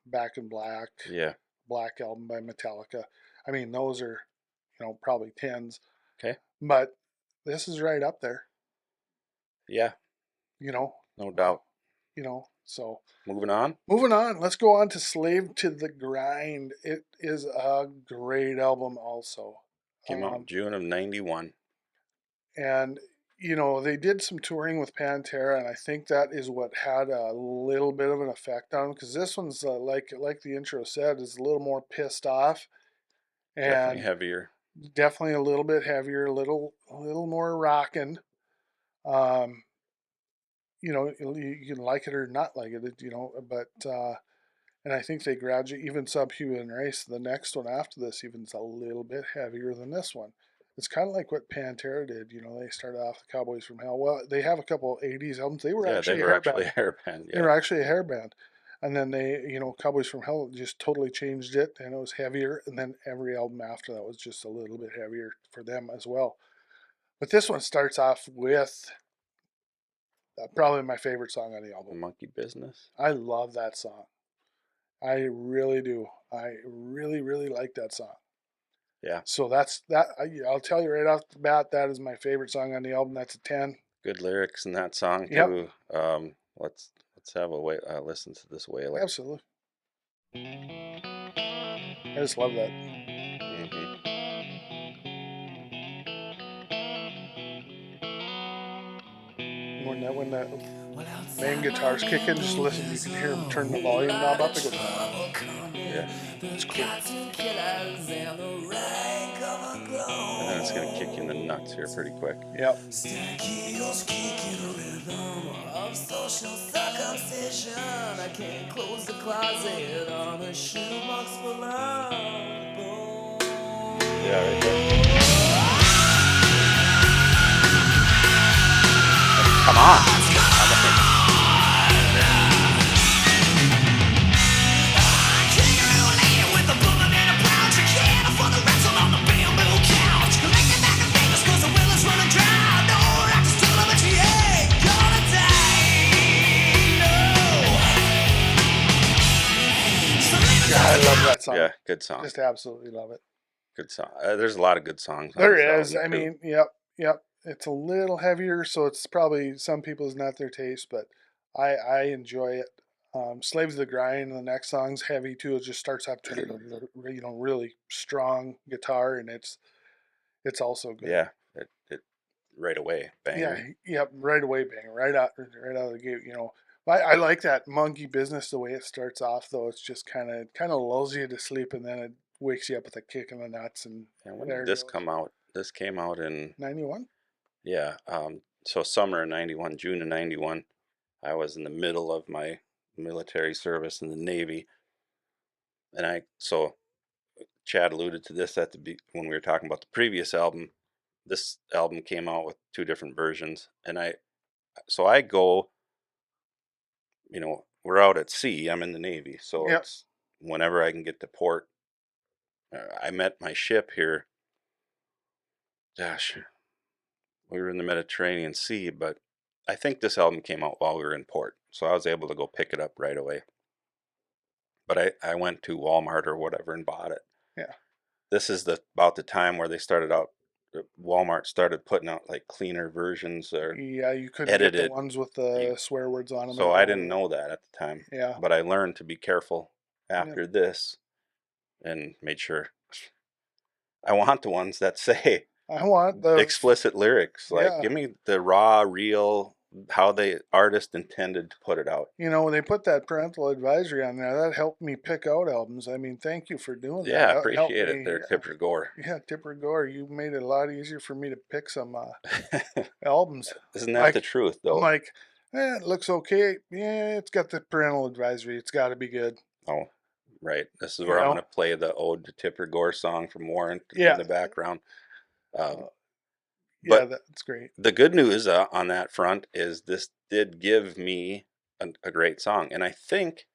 Back in Black, yeah. Black Album by Metallica. I mean, those are, probably 10s, Okay. but this is right up there, Yeah, you know, no doubt. so Moving on. moving on, let's go on to Slave to the Grind. It is a great album also. Came out in June of 91. And they did some touring with Pantera, and I think that is what had a little bit of an effect on them because this one's like the intro said is a little more pissed off Definitely and heavier. definitely a little bit heavier, a little more rocking. Um, you know, you can like it or not like it, you know, but and I think they graduate, even Subhuman Race, the next one after this, even is a little bit heavier than this one. It's kind of like what Pantera did. You know, they started off the Cowboys from Hell. Well, they have a couple of 80s albums. They were Yeah, they actually a were hair actually band. a hair band. They Yeah. were actually a hair band. And then they, you know, Cowboys from Hell just totally changed it and it was heavier. And then every album after that was just a little bit heavier for them as well. But this one starts off with probably my favorite song on the album. Monkey Business. I love that song. I really do. I really, really like that song. Yeah. So that's that. I'll tell you right off the bat, that is my favorite song on the album. That's a 10. Good lyrics in that song Yep. too. Let's have a listen to this wailer. Absolutely. I just love that. Mm-hmm. When that main guitars kick in, just listen. You can hear him turn the volume knob up. It goes. Yeah. It's cool. And then it's gonna kick you in the nuts here pretty quick. Yep. Social circumcision. I can't close the closet on a shoebox full of bones. Yeah, right there. Come on. I love that song. Yeah, good song. Just absolutely love it. Good song. There's a lot of good songs. There is. I mean, yep. It's a little heavier, so it's probably some people's not their taste, but I enjoy it. Slave to the Grind, the next song's heavy too. It just starts out, you know, really strong guitar, and it's also good. Yeah, it right away, bang. Yeah, yep, right away, bang, right out of the gate. You know, I like that Monkey Business the way it starts off though. It's just kind of lulls you to sleep, and then it wakes you up with a kick in the nuts. And when did this come out? This came out in 91. Yeah, so summer of 91, June of 91. I was in the middle of my military service in the Navy, and so Chad alluded to this when we were talking about the previous album. This album came out with two different versions, and I go, you know, we're out at sea. I'm in the Navy, so Yep. It's whenever I can get to port. I met my ship here. Gosh, we were in the Mediterranean Sea, but I think this album came out while we were in port, so I was able to go pick it up right away. But I went to Walmart or whatever and bought it. Yeah. This is about the time where they started out. Walmart started putting out like cleaner versions or Yeah, you couldn't edited. get the ones with the swear words on them. So I didn't know that at the time. Yeah. But I learned to be careful after this, and made sure. I want the ones that say I want the explicit lyrics. Like, give me the raw, real, how the artist intended to put it out. You know, when they put that parental advisory on there, that helped me pick out albums. I mean, thank you for doing that. Yeah, appreciate it there, Tipper Gore. Yeah, Tipper Gore. You made it a lot easier for me to pick some albums. Isn't that the truth, though? I'm like, it looks okay. Yeah, it's got the parental advisory. It's got to be good. Oh, right. This is where I'm going to play the Ode to Tipper Gore song from Warrant in the background. Yeah, that's great. The good news on that front is this did give me a great song. And I think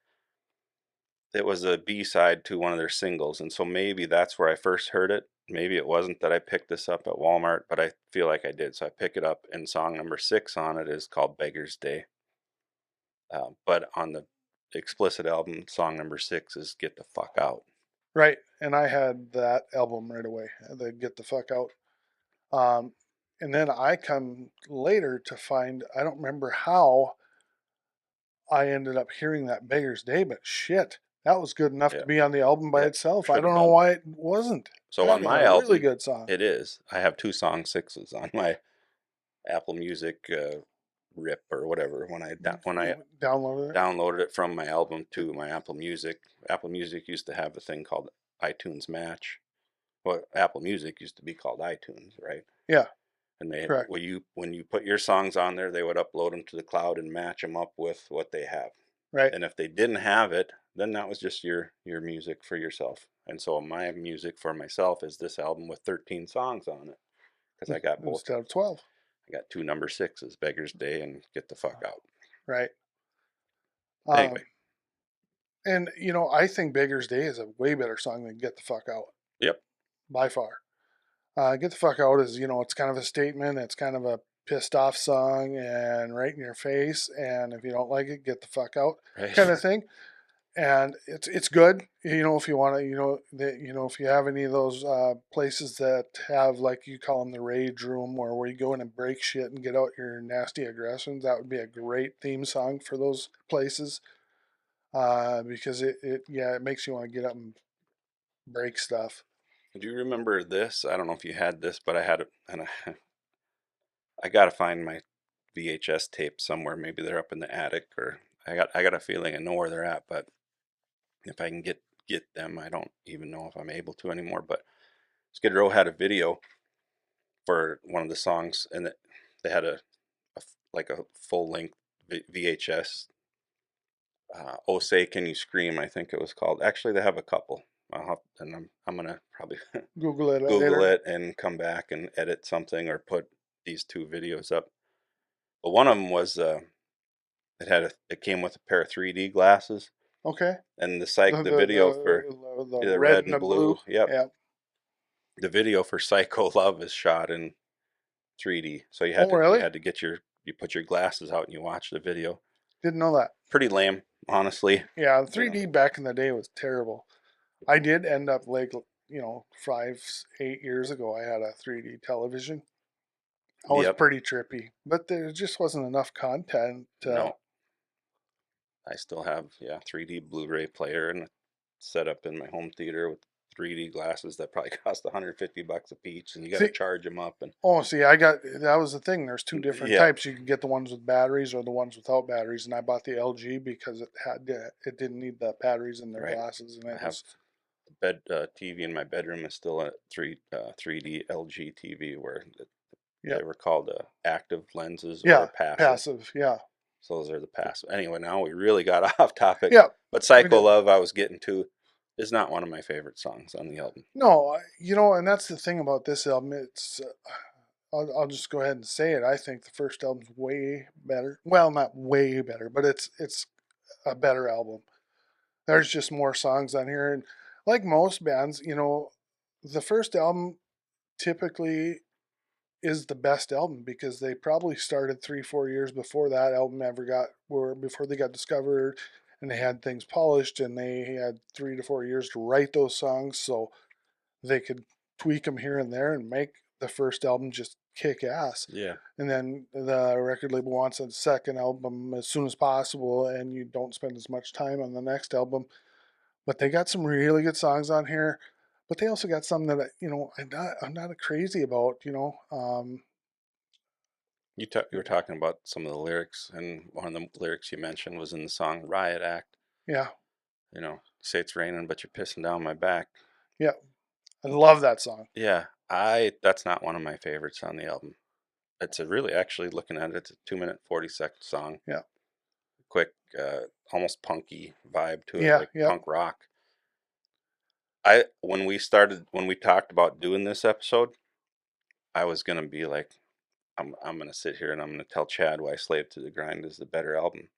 it was a B-side to one of their singles. And so maybe that's where I first heard it. Maybe it wasn't that I picked this up at Walmart, but I feel like I did. So I pick it up, and song number 6 on it is called Beggar's Day. But on the explicit album, song number 6 is Get the Fuck Out. Right. And I had that album right away, the Get the Fuck Out. And then I come later to find, I don't remember how I ended up hearing that Beggar's Day, but shit, that was good enough to be on the album by itself. I don't know why it wasn't. So that on my album, really good song. It is. I have 2 song 6s on my Apple Music rip or whatever. When I downloaded it from my album to my Apple Music. Apple Music used to have a thing called iTunes Match. Well, Apple Music used to be called iTunes, right? Yeah. And they Correct. when you put your songs on there, they would upload them to the cloud and match them up with what they have. Right. And if they didn't have it, then that was just your music for yourself. And so my music for myself is this album with 13 songs on it, because I got both. Instead of 12. I got 2 number 6s, Beggar's Day and Get the Fuck Out. Right. Anyway, And, you know, I think Beggar's Day is a way better song than Get the Fuck Out. yep. By far. Get the Fuck Out is, you know, it's kind of a statement. It's kind of a pissed off song and right in your face. And if you don't like it, get the fuck out Right. kind of thing. And it's good, you know, if you want to, you know, if you have any of those places that have, like you call them, the rage room, or where you go in and break shit and get out your nasty aggressions, that would be a great theme song for those places. Because it makes you want to get up and break stuff. Do you remember this? I don't know if you had this, but I had it, and I gotta find my VHS tape somewhere. Maybe they're up in the attic, or I got a feeling I know where they're at, but if I can get them, I don't even know if I'm able to anymore. But Skid Row had a video for one of the songs, and they had a full length VHS. Oh Say Can You Scream, I think it was called. Actually, they have a couple. And I'm gonna probably Google it Google later. it and come back and edit something or put these 2 videos up. But one of them was it came with a pair of 3D glasses, Okay. and the video for the red and and the blue. Yep. Yeah. The video for Psycho Love is shot in 3D. So you Really? had to you put your glasses out and you watch the video. Didn't know that. Pretty lame, honestly. Yeah, 3D back in the day was terrible. I did end up, like, you know, 5-8 years ago, I had a 3D television. I was Yep. pretty trippy, but there just wasn't enough content. No. I still have 3D Blu-ray player and set up in my home theater with 3D glasses that probably cost $150 a piece, and you got to charge them up. And that was the thing. There's 2 different Yeah. types. You can get the ones with batteries or the ones without batteries, and I bought the LG because it didn't need the batteries in their Right. glasses, and I have the TV in my bedroom is still a 3D LG TV where they were called active lenses or passive. passive. Yeah. So those are the passive. Anyway, now we really got off topic. Yeah. But Psycho Love, I was getting to, is not one of my favorite songs on the album. No, you know, and that's the thing about this album. It's I'll just go ahead and say it. I think the first album's way better. Well, not way better, but it's a better album. There's just more songs on here, and like most bands, you know, the first album typically is the best album because they probably started 3-4 years before that album before they got discovered, and they had things polished, and they had 3 to 4 years to write those songs, so they could tweak them here and there and make the first album just kick ass. Yeah. And then the record label wants a second album as soon as possible, and you don't spend as much time on the next album. But they got some really good songs on here. But they also got some that, you know, I'm not crazy about. You know, You were talking about some of the lyrics, and one of the lyrics you mentioned was in the song Riot Act. yeah, You know, say it's raining, but you're pissing down my back. yeah, I love that song. Yeah, that's not one of my favorites on the album. It's actually looking at it, it's a 2-minute 40-second song. Yeah. Quick, almost punky vibe to it, Yeah, like yeah. punk rock. When we talked about doing this episode, I was gonna be like, I'm gonna sit here and I'm gonna tell Chad why Slave to the Grind is the better album.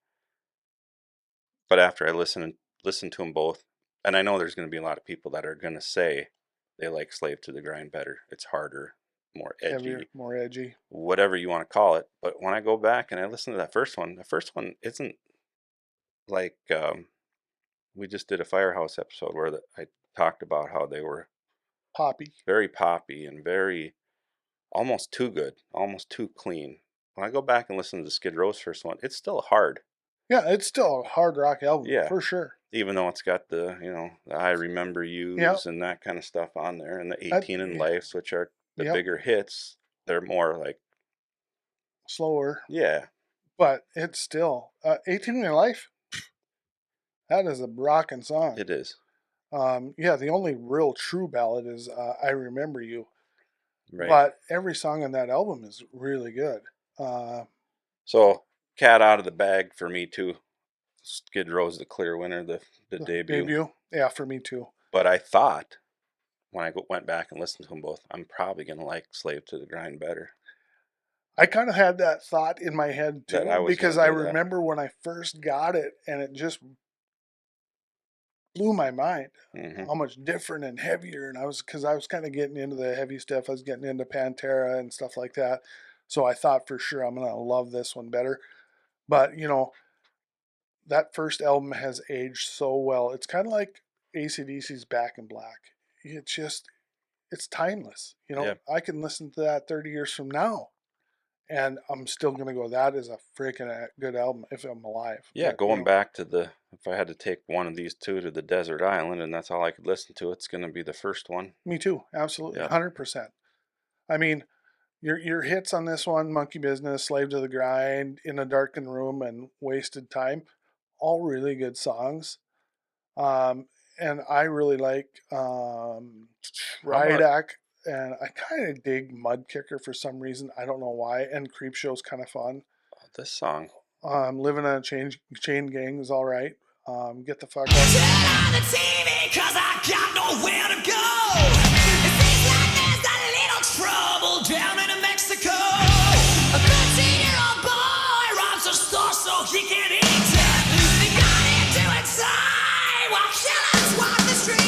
But after I listen to them both, and I know there's gonna be a lot of people that are gonna say they like Slave to the Grind better. It's harder, more edgy, Heavier, more edgy. whatever you want to call it. But when I go back and I listen to that first one, the first one isn't like we just did a Firehouse episode where I talked about how they were Poppy. very poppy and very almost too good, almost too clean. When I go back and listen to the Skid Row's first one, it's still hard. Yeah, it's still a hard rock album, Yeah. for sure. Even though it's got the, the I Remember Yous and that kind of stuff on there, and the 18 in Lives, which are the bigger hits, they're more like slower. Yeah. But it's still 18 in Life. That is a rocking song. It is. The only real true ballad is I Remember You. Right. But every song on that album is really good. So cat out of the bag for me too. Skid Row's the clear winner, the The debut. debut, yeah, for me too. But I thought when I went back and listened to them both, I'm probably gonna like Slave to the Grind better. I kind of had that thought in my head That too, I was because gonna I do that. remember when I first got it and it just blew my mind Hmm. how much different and heavier. And because I was kind of getting into the heavy stuff, I was getting into Pantera and stuff like that. So I thought for sure I'm going to love this one better. But, that first album has aged so well. It's kind of like AC/DC's Back in Black. It's timeless. Yeah. I can listen to that 30 years from now and I'm still gonna go. That is a freaking good album if I'm alive. Yeah, But going back to if I had to take one of these two to the desert island and that's all I could listen to, it's gonna be the first one. me too, absolutely, Yeah. 100%. I mean, your hits on this one, Monkey Business, Slave to the Grind, In a Darkened Room, and Wasted Time, all really good songs. Um, and I really like How about Rydak, and I kind of dig Mudkicker for some reason. I don't know why. And Creepshow's kind of fun. this song? Living on a chain gang is all right. Get the fuck up. Turn on the TV, cause I got nowhere to go. It seems like there's a little trouble down in Mexico. A 13-year-old boy robs a store so he can eat it. They got into inside while killers walk the street.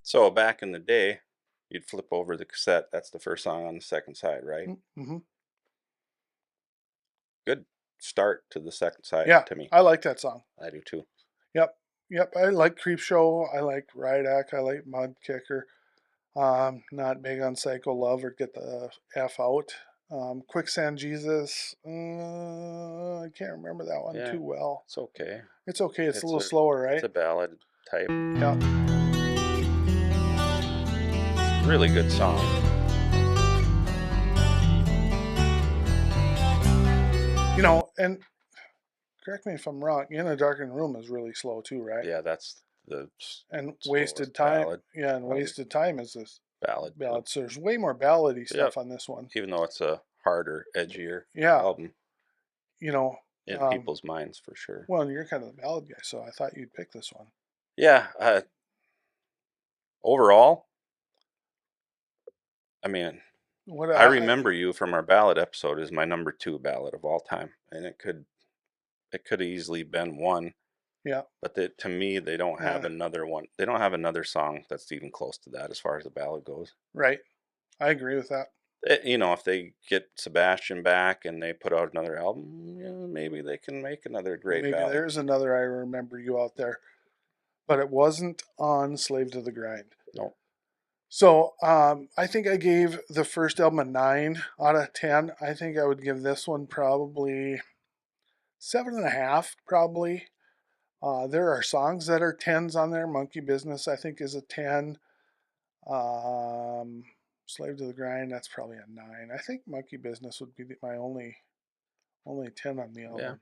So back in the day, you'd flip over the cassette. That's the first song on the second side, right? Mm-hmm. Good start to the second side Yeah, to me. I like that song. I do too. Yep. I like Creepshow. I like Rydak. I like Mudkicker. Not big on Psycho Love or Get the F Out. Quicksand Jesus. I can't remember that one Yeah, too well. it's okay. It's okay. It's a It's little slower, right? It's a ballad type. Yeah. Really good song. And correct me if I'm wrong. In a Darkened Room is really slow too, right? Yeah, that's the And slowest Wasted Time. ballad. Yeah, and probably. Wasted Time is this Ballad. ballad. So there's way more ballady Yep. stuff on this one. Even though it's a harder, edgier Yeah. album in Um, people's minds for sure. Well, and you're kind of the ballad guy, so I thought you'd pick this one. Yeah. Overall, I mean, What I Remember You from our ballad episode is my number 2 ballad of all time, and it could have easily been one. Yeah. But to me, they don't have Yeah. another one. They don't have another song that's even close to that as far as the ballad goes. Right. I agree with that. If they get Sebastian back and they put out another album, maybe they can make another great Maybe ballad. there's another I Remember You out there, but it wasn't on Slave to the Grind. No. So I think I gave the first album a 9 out of 10. I think I would give this one probably 7.5, probably. There are songs that are 10s on there. Monkey Business, I think, is a 10. Slave to the Grind, that's probably a 9. I think Monkey Business would be my only 10 on the album. Yeah.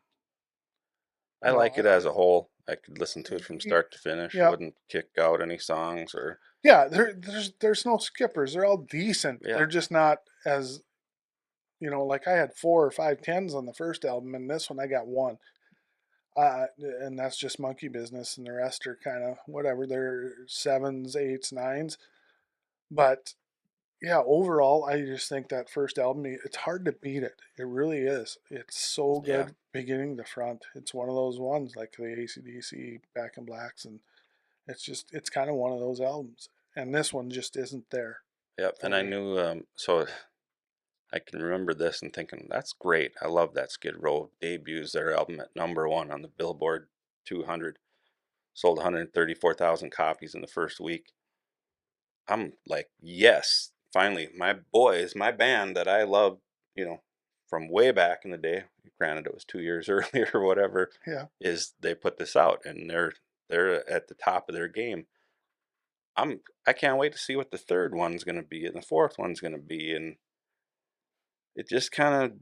I like it as a whole. I could listen to it from start to finish. Yeah. Wouldn't kick out any songs or. Yeah, there's no skippers. They're all decent. Yeah. They're just not as, like I had 4 or 5 10s on the first album, and this one I got 1. And that's just Monkey Business, and the rest are kind of whatever. They're 7s, 8s, 9s. But yeah, overall, I just think that first album, it's hard to beat it. It really is. It's so good, beginning to front. It's one of those ones like the AC/DC Back in Blacks, and it's kind of one of those albums. And this one just isn't there. Yep, and I knew, so I can remember this and thinking, that's great. I love that Skid Row debuts their album at number 1 on the Billboard 200. Sold 134,000 copies in the first week. I'm like, yes, finally, my boys, my band that I loved, from way back in the day, granted it was 2 years earlier or whatever, is they put this out and they're at the top of their game. I can't wait to see what the third one's going to be and the fourth one's going to be, and it just kind of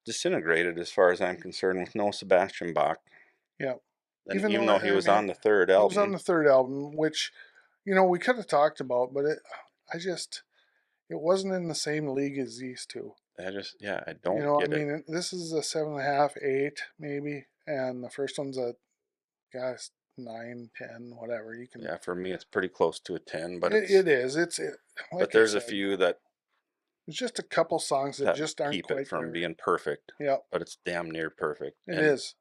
disintegrated as far as I'm concerned with no Sebastian Bach. Yeah. And Even even though though he was mean, on the third he was on album, the third album, which we could have talked about, but I just it wasn't in the same league as these two. I don't I get it. mean, this is a 7.5, 8 maybe, and the first one's a guys 9, 10, whatever. You can. Yeah, for me, it's pretty close to a 10, but It is. but Like I there's a said, few that there's just a couple songs that just aren't keep it quite from there. being perfect, Yep, but it's damn near perfect. it And is.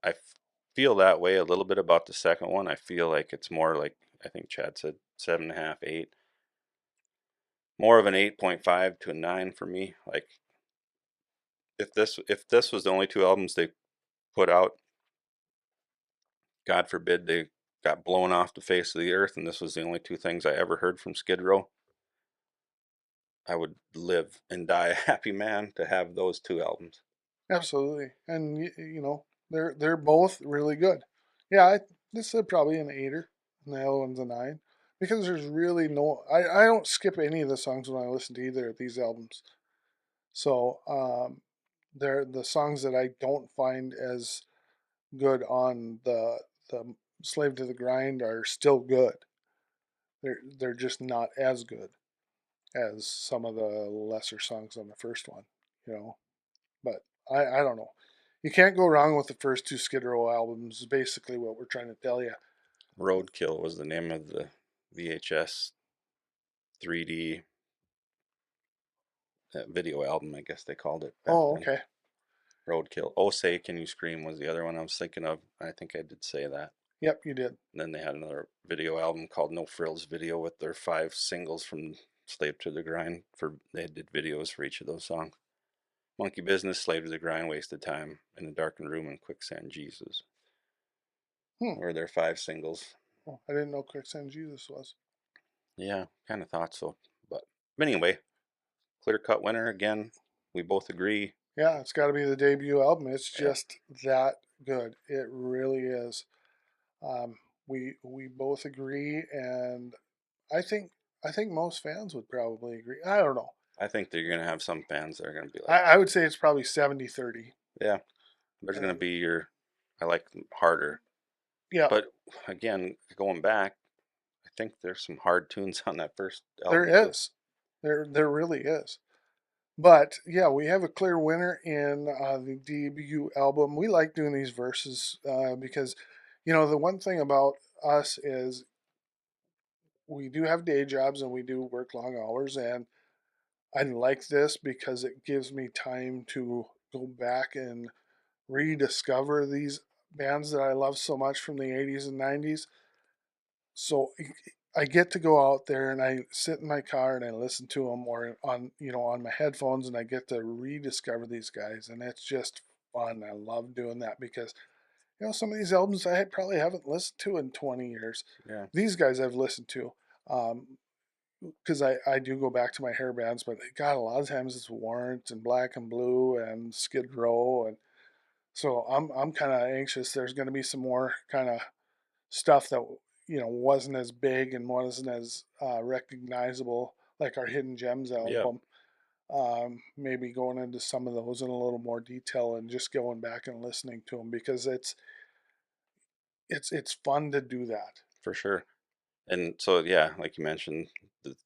feel that way a little bit about the second one. I feel like it's more like, I think Chad said 7.5, 8. More of an 8.5 to a 9 for me. Like if this was the only two albums they put out, God forbid they got blown off the face of the earth, and this was the only two things I ever heard from Skid Row, I would live and die a happy man to have those two albums. Absolutely, and they're both really good. Yeah, this is probably an 8er, and the other one's a 9, because there's really no. I don't skip any of the songs when I listen to either of these albums. So they're the songs that I don't find as good on the Slave to the Grind are still good. They're just not as good as some of the lesser songs on the first one, you know. But I don't know. You can't go wrong with the first two Skid Row albums. Is basically what we're trying to tell you. Roadkill was the name of the VHS 3D video album, I guess they called it back Oh, then. okay. Roadkill. Oh Say Can You Scream was the other one I was thinking of. I think I did say that. Yep, you did. And then they had another video album called No Frills Video with their 5 singles from Slave to the Grind. They did videos for each of those songs. Monkey Business, Slave to the Grind, Wasted Time, In a Darkened Room, and Quicksand Jesus Hmm. were their 5 singles. Oh, I didn't know Quicksand Jesus was. Yeah, kind of thought so. But anyway, clear cut winner again. We both agree. Yeah, it's got to be the debut album. It's Yeah, just that good. It really is. Um, we both agree, and I think I think most fans would probably agree. I don't know. I think they're going to have some fans that are going to be I, like, I would say it's probably 70-30. yeah, there's going to be I like them harder. Yeah, But again, going back, I think there's some hard tunes on that first there album too. is. There really is. But yeah, we have a clear winner in the debut album. We like doing these verses because, the one thing about us is we do have day jobs and we do work long hours. And I like this because it gives me time to go back and rediscover these bands that I love so much from the 80s and 90s. So I get to go out there and I sit in my car and I listen to them or on my headphones, and I get to rediscover these guys, and it's just fun. I love doing that because some of these albums I probably haven't listened to in 20 years. Yeah, These guys I've listened to because I do go back to my hair bands, but God, a lot of times it's Warrant and Black and Blue and Skid Row, and so I'm kind of anxious. There's going to be some more kind of stuff that wasn't as big and wasn't as recognizable, like our Hidden Gems yeah, album. Maybe going into some of those in a little more detail and just going back and listening to them because it's fun to do that. for sure. And so, yeah, like you mentioned,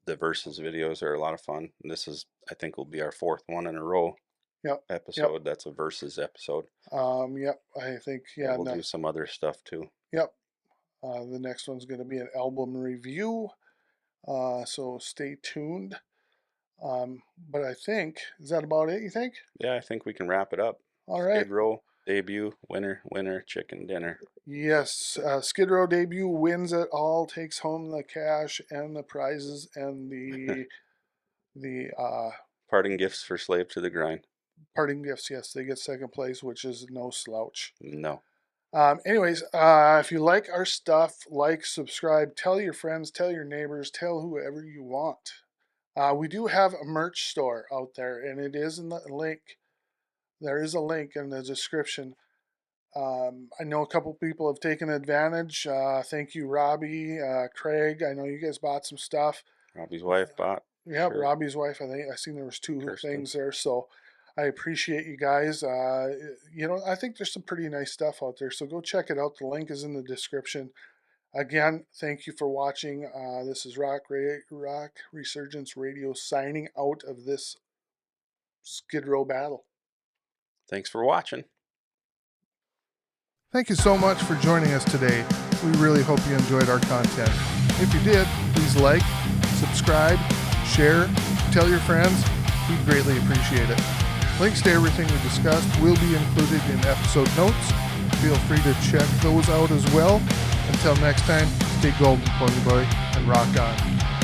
the versus videos are a lot of fun. And this is, I think, will be our 4th one in a row Yep, yep, episode. That's a versus episode. yep. I think But yeah. we'll No, do some other stuff too. yep. The next one's going to be an album review. So stay tuned. But I think is that about it? You think? Yeah, I think we can wrap it up. All right. Skid Row debut, winner, chicken dinner. Yes, Skid Row debut wins it all, takes home the cash and the prizes and the Parting gifts for Slave to the Grind. parting gifts. Yes, they get second place, which is no slouch. No. Anyways, if you like our stuff, like, subscribe, tell your friends, tell your neighbors, tell whoever you want. We do have a merch store out there, and it is in the link. There is a link in the description. I know a couple people have taken advantage. Thank you, Robbie, Craig. I know you guys bought some stuff. Robbie's wife bought. Yeah, Sure. Robbie's wife. I think I seen there was two Kirsten. things there. So I appreciate you guys. I think there's some pretty nice stuff out there, so go check it out. The link is in the description. Again, thank you for watching. This is Rock Resurgence Radio signing out of this Skid Row battle. Thanks for watching. Thank you so much for joining us today. We really hope you enjoyed our content. If you did, please like, subscribe, share, tell your friends. We'd greatly appreciate it. Links to everything we discussed will be included in episode notes. Feel free to check those out as well. Until next time, stay golden, Pony Boy, and rock on.